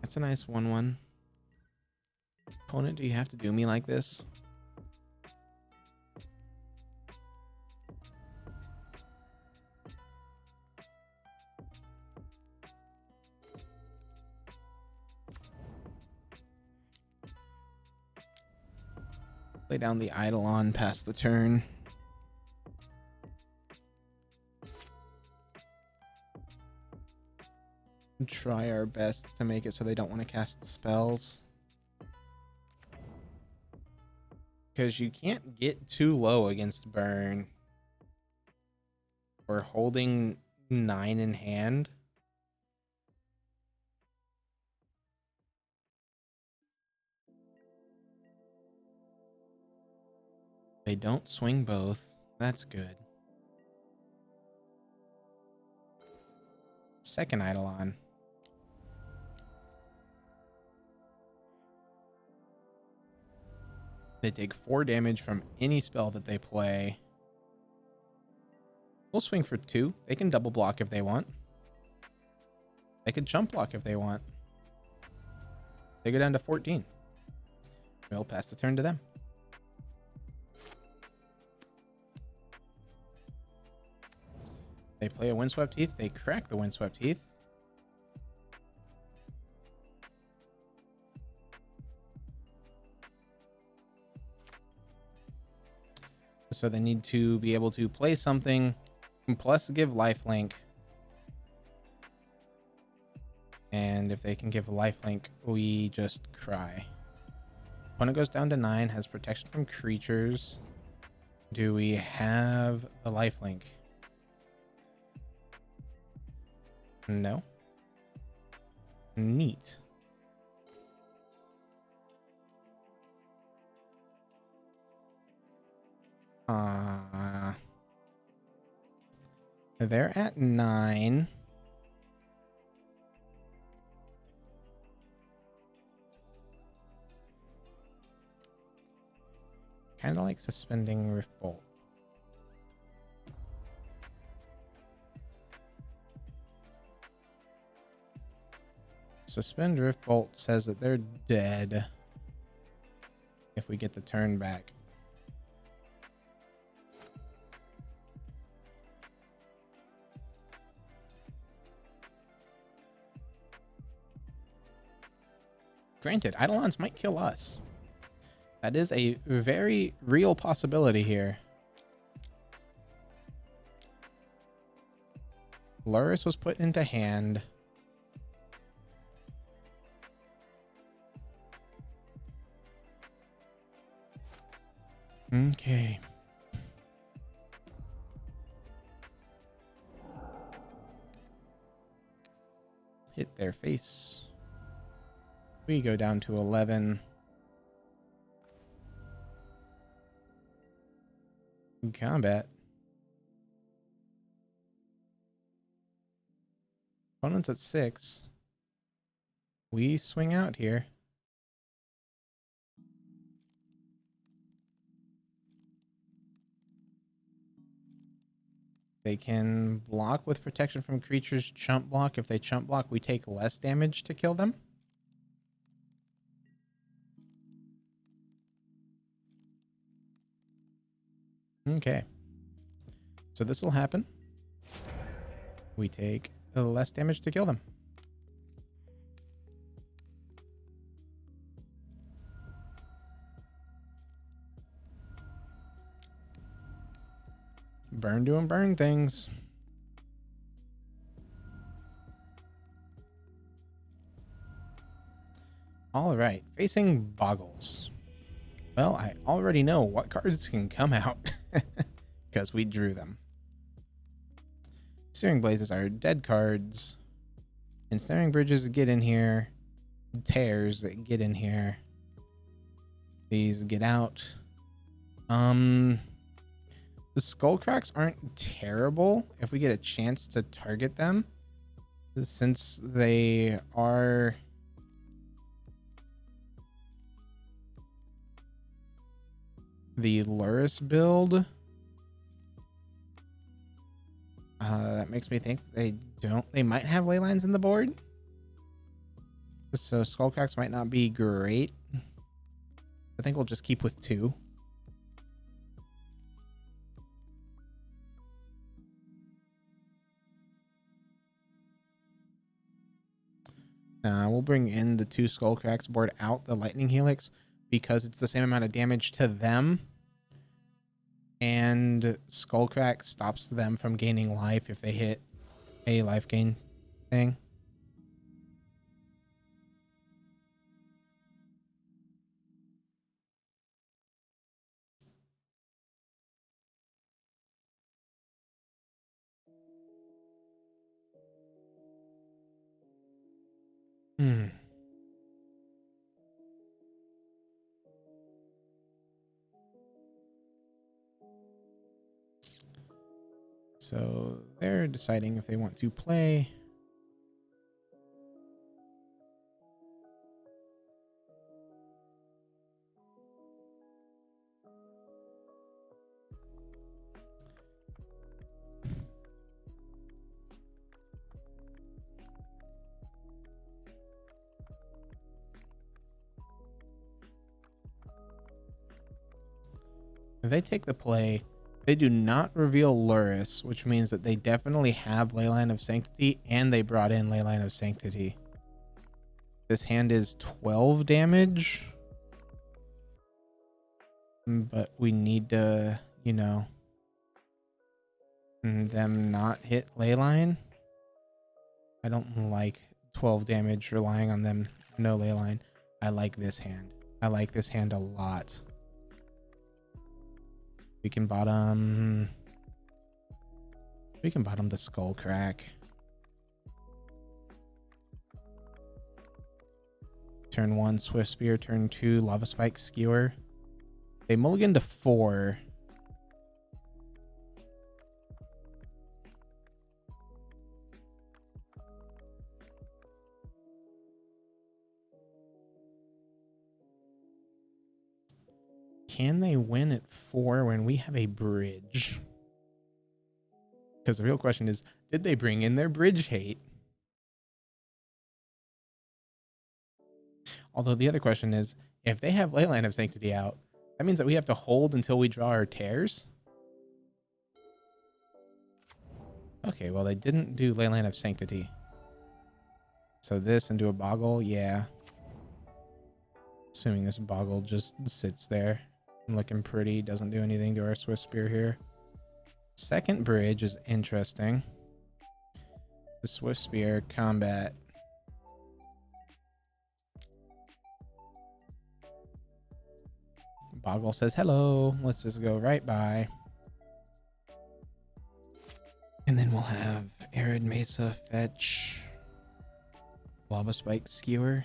That's a nice 1-1. Opponent, do you have to do me like this? Play down the Eidolon past the turn. Try our best to make it so they don't want to cast spells. Because you can't get too low against Burn. We're holding 9 in hand. They don't swing both. That's good. Second Eidolon. They take 4 damage from any spell that they play. We'll swing for 2. They can double block if they want. They could jump block if they want. They go down to 14. We'll pass the turn to them. They play a Windswept Heath. They crack the Windswept Heath. So they need to be able to play something, plus give lifelink. And if they can give lifelink, we just cry. Opponent goes down to 9, has protection from creatures. Do we have the lifelink? No. Neat. They're at 9. Kind of like suspending Rift Bolt. Suspend Rift Bolt says that they're dead if we get the turn back. Granted, Eidolons might kill us. That is a very real possibility here. Lurrus was put into hand. Okay. hit their face. We go down to 11. Combat. Opponent's at 6. We swing out here. They can block with protection from creatures, chump block. If they chump block, we take less damage to kill them. Okay. So this will happen. We take less damage to kill them. Burn doing burn things. All right, facing Boggles. Well, I already know what cards can come out because we drew them. Searing Blazes are dead cards. Ensnaring Bridges get in here. Tears that get in here. These get out. The Skull Cracks aren't terrible if we get a chance to target them, since they are the Luris build. That makes me think they might have ley lines in the board. So Skullcracks might not be great. I think we'll just keep with 2. We'll bring in the 2 Skullcracks, board out the Lightning Helix because it's the same amount of damage to them. And Skullcrack stops them from gaining life if they hit a life gain thing. So they're deciding if they want to play. If they take the play, they do not reveal Luris, which means that they definitely have Leyline of Sanctity, and they brought in Leyline of Sanctity. This hand is 12 damage. But we need to, you know, them not hit Leyline. I don't like 12 damage relying on them no Leyline. I like this hand. I like this hand a lot. We can bottom the Skull Crack. Turn 1 Swift Spear, turn 2 Lava Spike Skewer. They mulligan to 4. Can they win at 4 when we have a bridge? Because the real question is, did they bring in their bridge hate? Although the other question is, if they have Leyline of Sanctity out, that means that we have to hold until we draw our tears. Okay, well, they didn't do Leyline of Sanctity. So this and do a Boggle, yeah. Assuming this Boggle just sits there. Looking pretty, doesn't do anything to our Swift Spear here. Second bridge is interesting. The Swift Spear combat. Boggle says hello. Let's just go right by. And then we'll have Arid Mesa fetch. Lava spike skewer.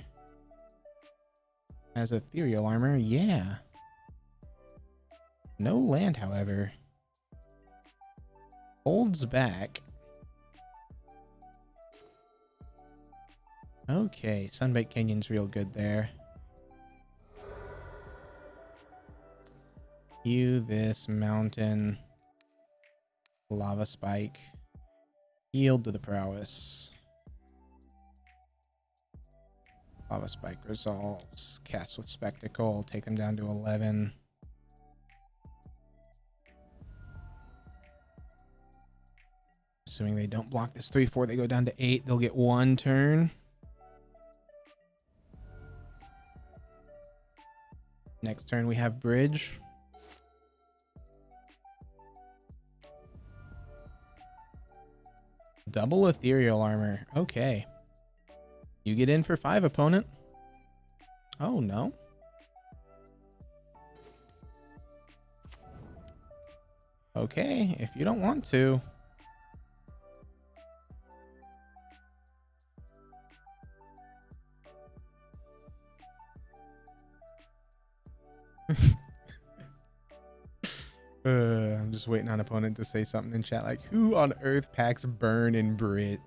Has ethereal armor, yeah. No land, however. Holds back. Okay, Sunbaked Canyon's real good there. You this mountain. Lava spike. Yield to the prowess. Lava spike resolves. Cast with spectacle. Take them down to 11. Assuming they don't block this 3/4, they go down to 8. They'll get 1 turn. Next turn we have bridge. Double ethereal armor. Okay. You get in for 5, opponent. Oh, no. Okay, if you don't want to. I'm just waiting on opponent to say something in chat like, who on earth packs burn and bridge?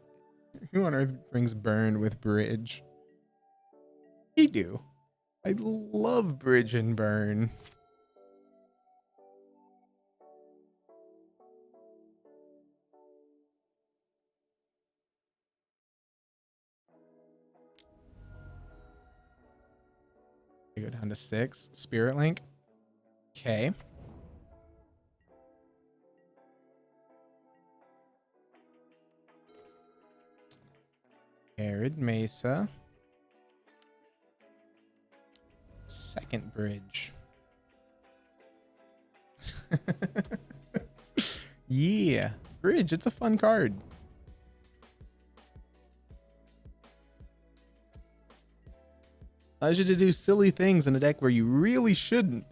Who on earth brings burn with bridge? We do. I love bridge and burn. I go down to 6. Spirit Link. Okay. Arid Mesa. Second bridge. Yeah. Bridge, it's a fun card. Allows you to do silly things in a deck where you really shouldn't.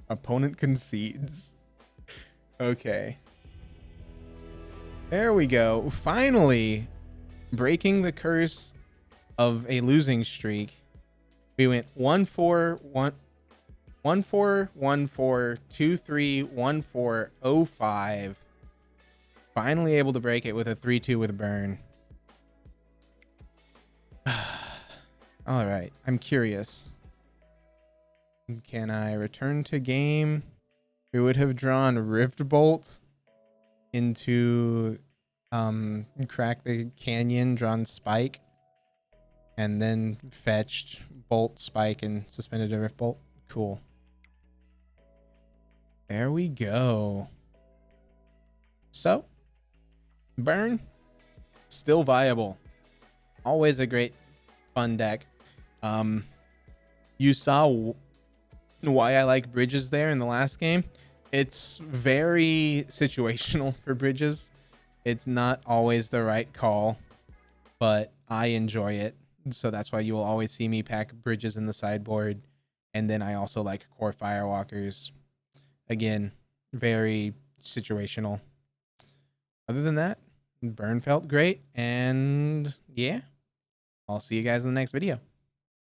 Opponent concedes. Okay. There we go. Finally, breaking the curse of a losing streak. We went 1-4, 1-4, 1-4, 2-3, 1-4, 0-5. Finally able to break it with a 3-2 with a burn. All right. I'm curious. Can I return to game? We would have drawn Rift Bolt into Crack the Canyon, drawn Spike, and then fetched Bolt, Spike, and suspended a Rift Bolt. Cool. There we go. So, burn, still viable. Always a great fun deck. You saw why I like bridges there in the last game. It's very situational for bridges. It's not always the right call, but I enjoy it. So that's why you will always see me pack bridges in the sideboard. And then I also like core firewalkers. Again, very situational. Other than that, burn felt great. And yeah, I'll see you guys in the next video.